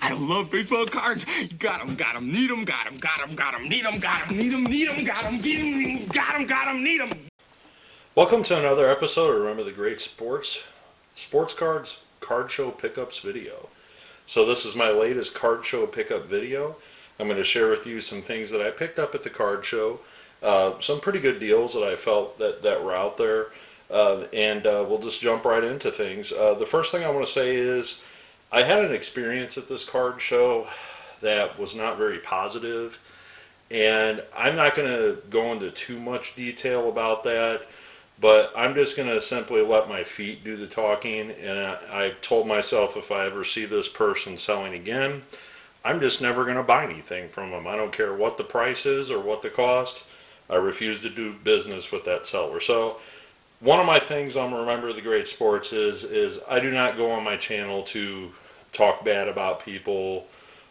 I love baseball cards. Got 'em, need 'em, got 'em, need 'em, need 'em, got 'em, need 'em. Welcome to another episode of Remember the Great Sports Cards Card Show Pickups video. So this is my latest card show pickup video. I'm going to share with you some things that I picked up at the card show, some pretty good deals that I felt that were out there, and we'll just jump right into things. The first thing I want to say is I had an experience at this card show that was not very positive, and I'm not going to go into too much detail about that, but I'm just going to simply let my feet do the talking. And I've told myself if I ever see this person selling again, I'm just never going to buy anything from them. I don't care what the price is or what the cost. I refuse to do business with that seller. So one of my things on Remember the Great Sports is I do not go on my channel to talk bad about people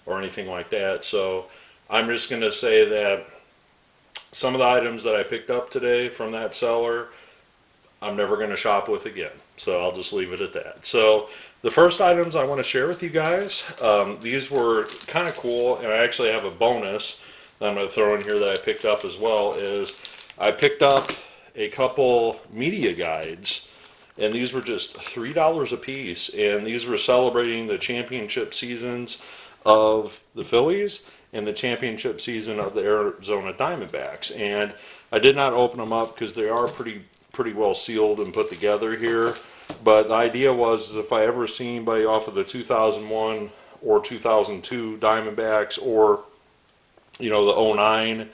or anything like that. So I'm just going to say that some of the items that I picked up today from that seller, I'm never going to shop with again. So I'll just leave it at that. So the first items I want to share with you guys, these were kind of cool, and I actually have a bonus that I'm going to throw in here that I picked up as well, is I picked up a couple media guides, and these were just $3 a piece, and these were celebrating the championship seasons of the Phillies and the championship season of the Arizona Diamondbacks. And I did not open them up because they are pretty well sealed and put together here. But the idea was if I ever see anybody off of the 2001 or 2002 Diamondbacks, or the 09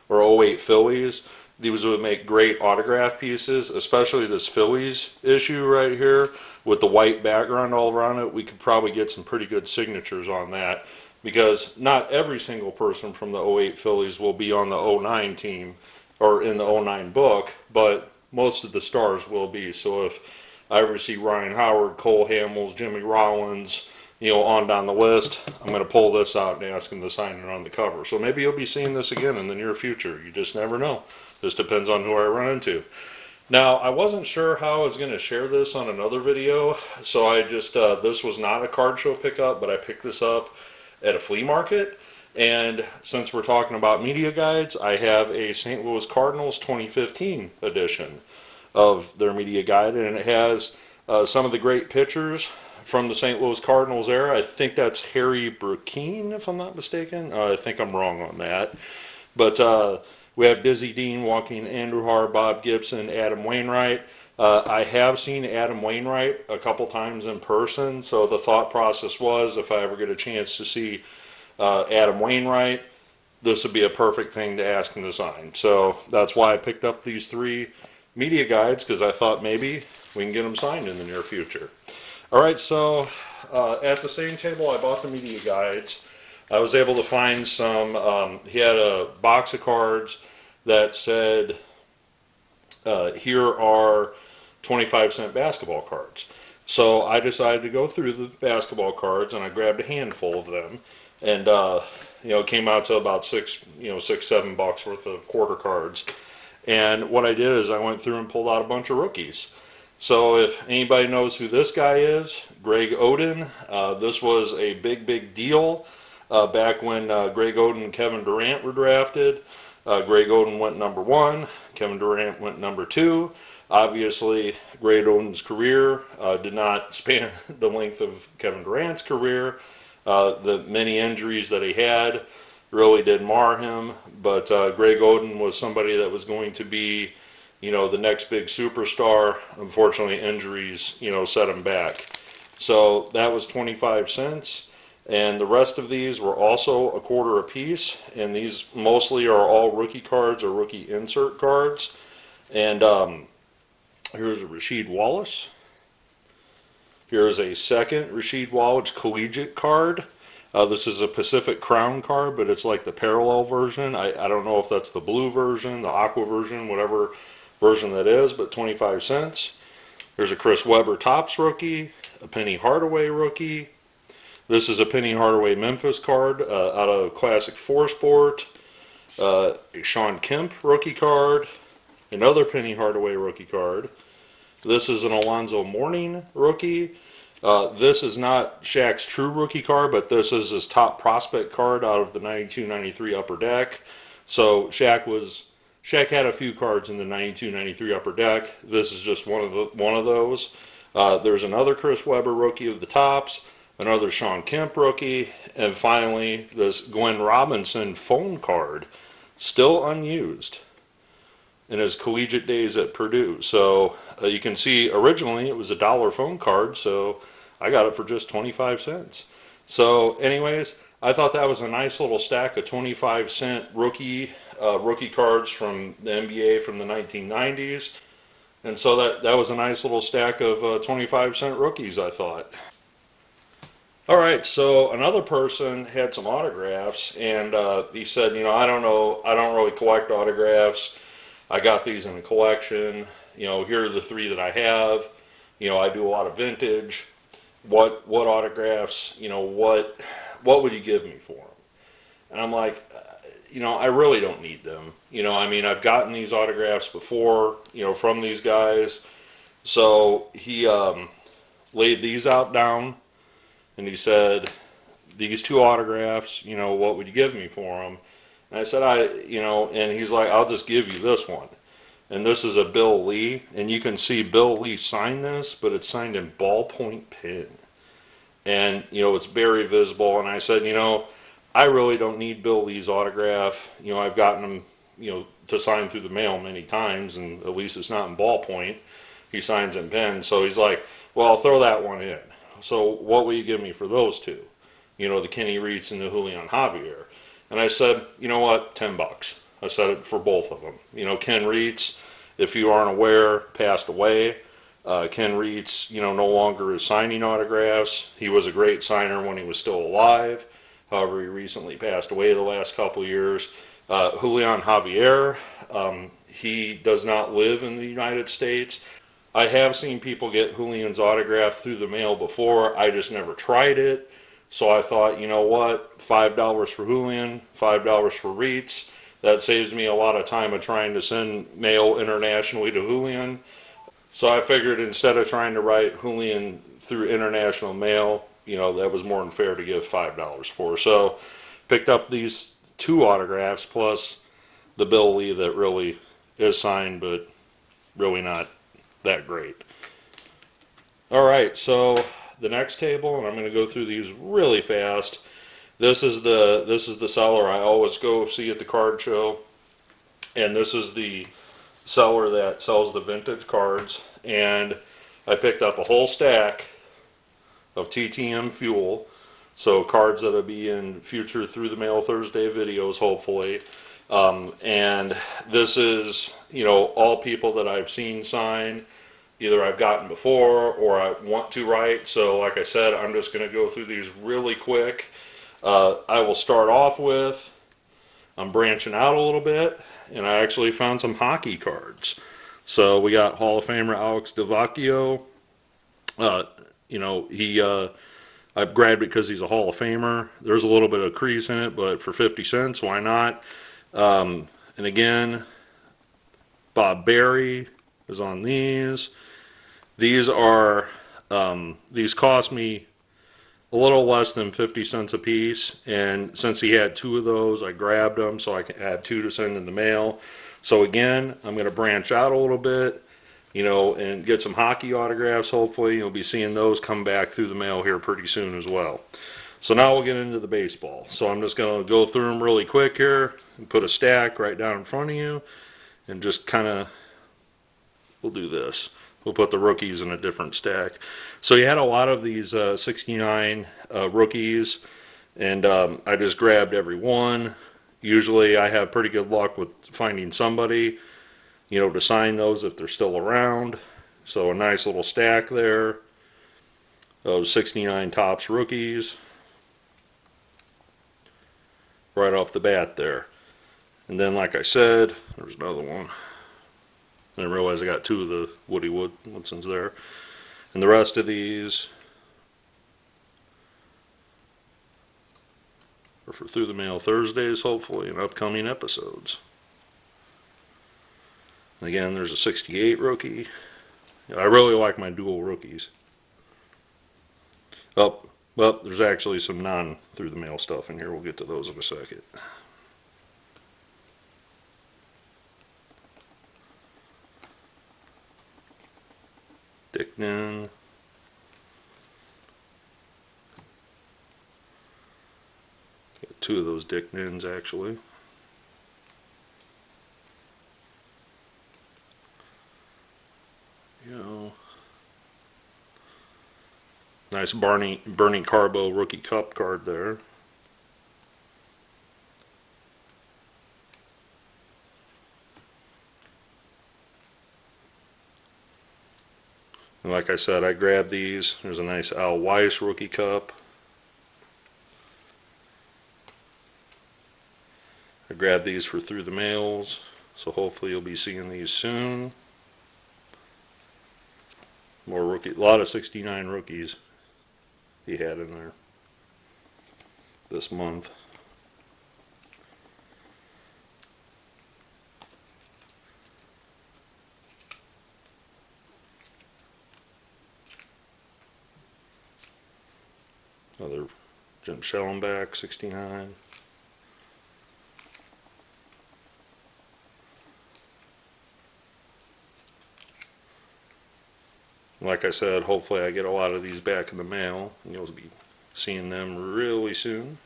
or 08 Phillies, these would make great autograph pieces, especially this Phillies issue right here with the white background all around it. We could probably get some pretty good signatures on that, because not every single person from the 08 Phillies will be on the 09 team or in the 09 book, but most of the stars will be. So if I ever see Ryan Howard, Cole Hamels, Jimmy Rollins, on down the list, I'm going to pull this out and ask him to sign it on the cover. So maybe you'll be seeing this again in the near future. You just never know. Just depends on who I run into. Now, I wasn't sure how I was going to share this on another video, so I just, this was not a card show pickup, but I picked this up at a flea market. And since we're talking about media guides, I have a St. Louis Cardinals 2015 edition of their media guide, and it has some of the great pitchers from the St. Louis Cardinals era. I think that's Harry Brooking, if I'm not mistaken. I think I'm wrong on that. But we have Dizzy Dean walking, Andrew Har, Bob Gibson, Adam Wainwright. I have seen Adam Wainwright a couple times in person, so the thought process was if I ever get a chance to see Adam Wainwright, this would be a perfect thing to ask him to sign. So that's why I picked up these three media guides, because I thought maybe we can get them signed in the near future. Alright, so at the same table I bought the media guides. I was able to find some, he had a box of cards that said, here are 25-cent basketball cards. So I decided to go through the basketball cards, and I grabbed a handful of them. And, it came out to about $6-7 worth of quarter cards. And what I did is I went through and pulled out a bunch of rookies. So if anybody knows who this guy is, Greg Oden, this was a big deal back when Greg Oden and Kevin Durant were drafted. Greg Oden went number 1, Kevin Durant went number 2. Obviously, Greg Oden's career did not span the length of Kevin Durant's career. The many injuries that he had really did mar him, but Greg Oden was somebody that was going to be, the next big superstar. Unfortunately, injuries, set him back. So that was 25 cents, and the rest of these were also a quarter a piece, and these mostly are all rookie cards or rookie insert cards. And here's a Rasheed Wallace. Here's a second Rasheed Wallace collegiate card. This is a Pacific Crown card, but it's like the parallel version. I don't know if that's the blue version, the aqua version, whatever version that is, but 25 cents. There's a Chris Webber Topps rookie, a Penny Hardaway rookie. This is a Penny Hardaway Memphis card out of Classic 4 Sport. A Sean Kemp rookie card. Another Penny Hardaway rookie card. This is an Alonzo Mourning rookie. This is not Shaq's true rookie card, but this is his top prospect card out of the 92-93 Upper Deck. So Shaq had a few cards in the 92-93 Upper Deck. This is just one of those. There's another Chris Webber rookie of the tops, another Sean Kemp rookie, and finally this Glenn Robinson phone card, still unused in his collegiate days at Purdue. So you can see originally it was $1 phone card, so I got it for just 25 cents. So anyways, I thought that was a nice little stack of 25-cent rookie cards from the NBA from the 1990s. And so that was a nice little stack of 25-cent rookies, I thought. All right, so another person had some autographs, and he said, I don't know, I don't really collect autographs. I got these in a collection. Here are the 3 that I have. I do a lot of vintage. What autographs? What would you give me for them? And I'm like, I really don't need them. I've gotten these autographs before, from these guys. So he laid these out down, and he said, these 2 autographs, what would you give me for them? And I said, and he's like, I'll just give you this one. And this is a Bill Lee, and you can see Bill Lee sign this, but it's signed in ballpoint pen. And, it's very visible. And I said, I really don't need Bill Lee's autograph. I've gotten him, to sign through the mail many times, and at least it's not in ballpoint. He signs in pen. So he's like, well, I'll throw that one in. So what will you give me for those 2? The Kenny Reitz and the Julian Javier. And I said, you know what, $10. I said it for both of them. Ken Reitz, if you aren't aware, passed away. Ken Reitz, no longer is signing autographs. He was a great signer when he was still alive. However, he recently passed away the last couple of years. Julian Javier, he does not live in the United States. I have seen people get Julian's autograph through the mail before. I just never tried it. So I thought, you know what, $5 for Julian, $5 for Reitz. That saves me a lot of time of trying to send mail internationally to Julian. So I figured instead of trying to write Julian through international mail, that was more than fair to give $5 for. So picked up these 2 autographs plus the Bill Lee that really is signed, but really not that great. All right, so the next table, and I'm going to go through these really fast. This is the seller I always go see at the card show, and this is the seller that sells the vintage cards. And I picked up a whole stack of TTM Fuel, so cards that'll be in future Through the Mail Thursday videos, hopefully. And this is, all people that I've seen sign. Either I've gotten before or I want to write. So like I said, I'm just going to go through these really quick. I will start off with, I'm branching out a little bit, and I actually found some hockey cards. So we got Hall of Famer Alex DeVacchio. I grabbed it because he's a Hall of Famer. There's a little bit of crease in it, but for 50 cents, why not? And again, Bob Berry is on these. These are, these cost me a little less than 50 cents a piece, and since he had 2 of those, I grabbed them so I can add 2 to send in the mail. So again, I'm going to branch out a little bit, and get some hockey autographs. Hopefully you'll be seeing those come back through the mail here pretty soon as well. So now we'll get into the baseball. So I'm just going to go through them really quick here and put a stack right down in front of you, and just kind of, we'll do this. We'll put the rookies in a different stack. So you had a lot of these 69 rookies, and I just grabbed every one. Usually I have pretty good luck with finding somebody, to sign those if they're still around. So a nice little stack there. Those 69 Topps rookies. Right off the bat there. And then, like I said, there's another one. I didn't realize I got 2 of the Woody Woodsons there. And the rest of these are for Through the Mail Thursdays, hopefully, in upcoming episodes. And again, there's a 68 rookie. I really like my dual rookies. Oh, well, there's actually some non-through the mail stuff in here. We'll get to those in a second. Dickman. Got two of those Dickmans actually. Nice Bernie Carbo Rookie Cup card there. And like I said, I grabbed these. There's a nice Al Weiss Rookie Cup. I grabbed these for through the mails, so hopefully you'll be seeing these soon. More rookie, a lot of 69 rookies he had in there this month. Another Jim Schellenbach, 69. Like I said, hopefully I get a lot of these back in the mail, and you'll be seeing them really soon.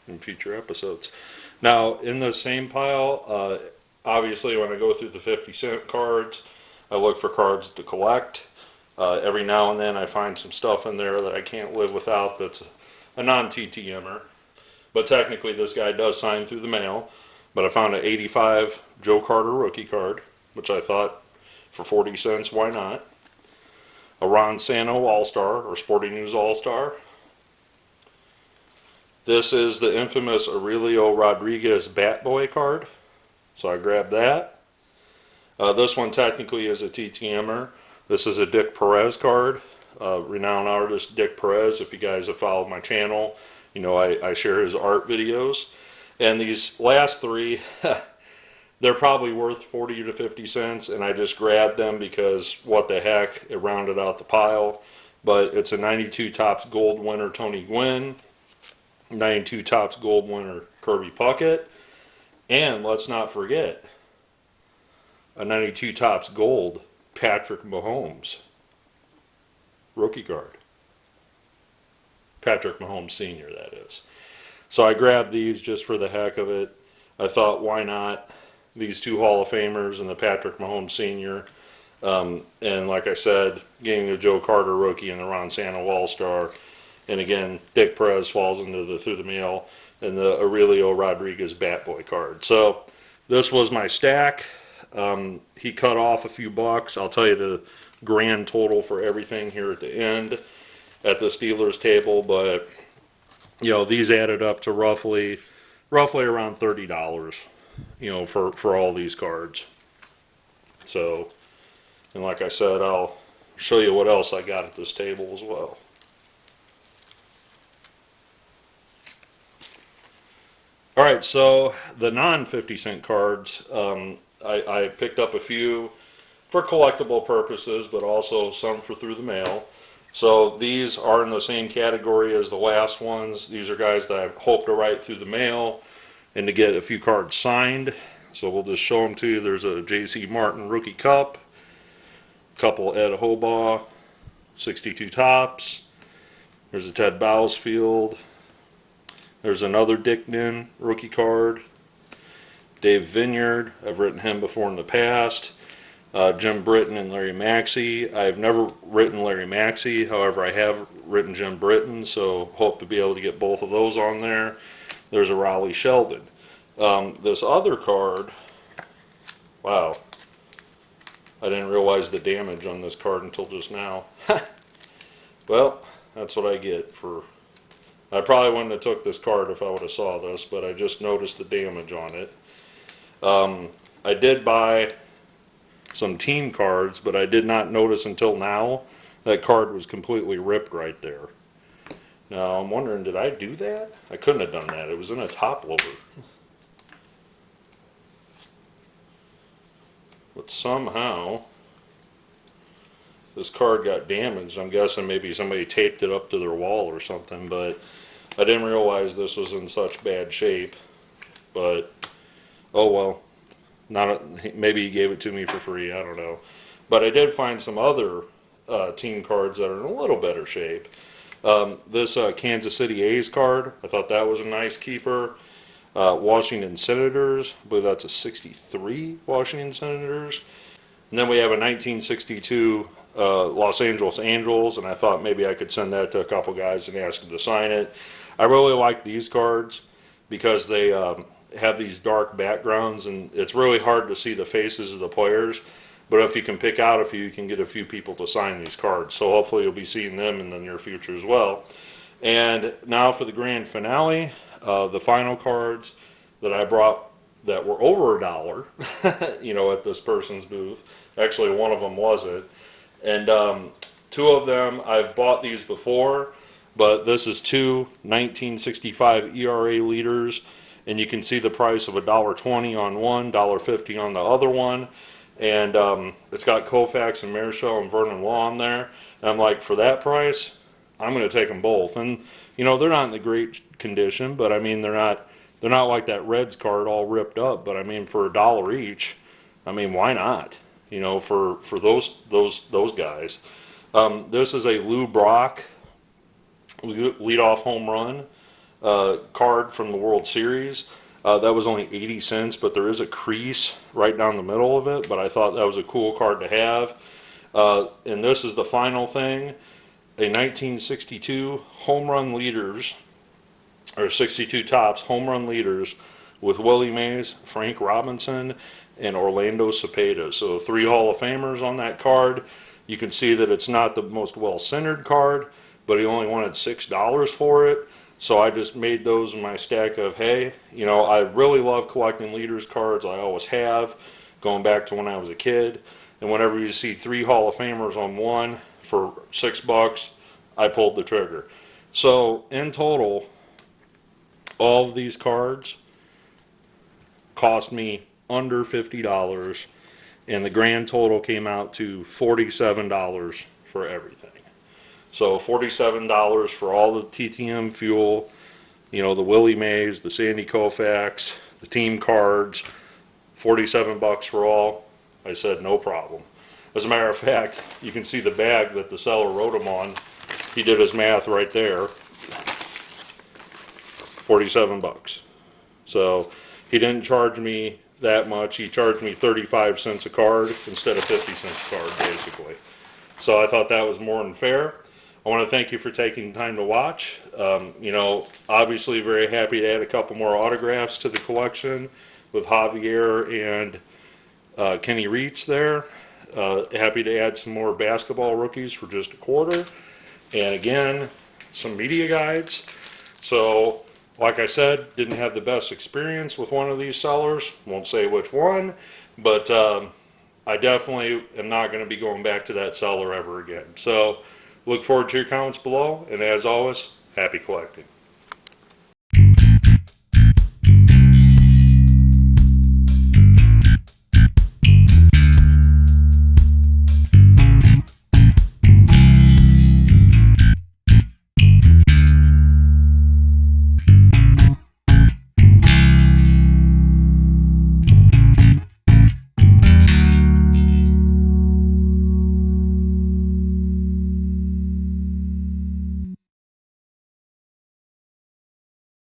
In future episodes. Now, in the same pile, obviously when I go through the 50-cent cards, I look for cards to collect. Every now and then I find some stuff in there that I can't live without that's a non-TTMer. But technically this guy does sign through the mail. But I found an 85 Joe Carter rookie card, which I thought for 40 cents, why not? A Ron Santo All-Star, or Sporting News All-Star. This is the infamous Aurelio Rodriguez Bat Boy card, so I grabbed that. This one technically is a TTMer. This is a Dick Perez card, renowned artist Dick Perez. If you guys have followed my channel, you know I share his art videos. And these last three, they're probably worth 40 to 50 cents, and I just grabbed them because what the heck, it rounded out the pile. But it's a 92 Topps Gold winner Tony Gwynn, 92 Topps Gold winner Kirby Puckett, and let's not forget a 92 Topps Gold Patrick Mahomes rookie card. Patrick Mahomes Sr., that is. So I grabbed these just for the heck of it. I thought, why not? These two Hall of Famers and the Patrick Mahomes Sr. And like I said, getting the Joe Carter rookie and the Ron Santo All-Star. And again, Dick Perez falls into the through the mail, and the Aurelio Rodriguez Bat Boy card. So this was my stack. He cut off a few bucks. I'll tell you the grand total for everything here at the end at the Steelers table, but you know, these added up to roughly around $30, you know, for all these cards. So, and like I said, I'll show you what else I got at this table as well. Alright, so the non-50 cent cards, I picked up a few for collectible purposes, but also some for through the mail. So these are in the same category as the last ones. These are guys that I hope to write through the mail and to get a few cards signed. So we'll just show them to you. There's a J.C. Martin Rookie Cup, a couple Ed Hobaugh, 62 Topps. There's a Ted Bousfield. There's another Dickman rookie card. Dave Vineyard, I've written him before in the past. Jim Britton and Larry Maxey. I've never written Larry Maxey, however I have written Jim Britton, so hope to be able to get both of those on there. There's a Raleigh Sheldon. This other card, wow, I didn't realize the damage on this card until just now. Well, that's what I get for, I probably wouldn't have took this card if I would have saw this, but I just noticed the damage on it. I did buy some team cards, but I did not notice until now that card was completely ripped right there. Now I'm wondering, did I do that? I couldn't have done that. It was in a top loader. but somehow this card got damaged. I'm guessing maybe somebody taped it up to their wall or something, but I didn't realize this was in such bad shape. But oh well, maybe he gave it to me for free, I don't know. But I did find some other team cards that are in a little better shape. This Kansas City A's card, I thought that was a nice keeper. Washington Senators, I believe that's a 63 Washington Senators. And then we have a 1962 Los Angeles Angels, and I thought maybe I could send that to a couple guys and ask them to sign it. I really like these cards because they have these dark backgrounds, and it's really hard to see the faces of the players. But if you can pick out a few, you can get a few people to sign these cards. So hopefully you'll be seeing them in the near future as well. And now for the grand finale, the final cards that I brought that were over $1, you know, at this person's booth. Actually, one of them was it. And two of them, I've bought these before, but this is two 1965 ERA leaders. And you can see the price of $1.20 on one, $1.50 on the other one. And it's got Koufax and Marichal and Vernon Law on there. And I'm like, for that price, I'm going to take them both. And you know, they're not in the great condition, but I mean, they're not like that Reds card all ripped up. But I mean, for $1 each, I mean, why not? You know, for those guys. This is a Lou Brock leadoff home run card from the World Series. That was only 80 cents, but there is a crease right down the middle of it, but I thought that was a cool card to have. And this is the final thing, a 1962 home run leaders, or 62 tops home run leaders with Willie Mays, Frank Robinson, and Orlando Cepeda. So 3 Hall of Famers on that card. You can see that it's not the most well-centered card, but he only wanted $6 for it. So I just made those in my stack of, hey, you know, I really love collecting leaders cards. I always have, going back to when I was a kid. And whenever you see 3 Hall of Famers on one for $6, I pulled the trigger. So in total, all of these cards cost me under $50, and the grand total came out to $47 for everything. So $47 for all the TTM fuel, you know, the Willie Mays, the Sandy Koufax, the team cards, $47 for all. I said no problem. As a matter of fact, you can see the bag that the seller wrote them on. He did his math right there. $47. So he didn't charge me that much. He charged me 35 cents a card instead of 50 cents a card, basically. So I thought that was more than fair. I want to thank you for taking time to watch. You know, obviously very happy to add a couple more autographs to the collection with Javier and Kenny Reitz there. Happy to add some more basketball rookies for just $0.25. And again, some media guides. So, like I said, didn't have the best experience with one of these sellers. Won't say which one, but I definitely am not going to be going back to that seller ever again. So, look forward to your comments below, and as always, happy collecting.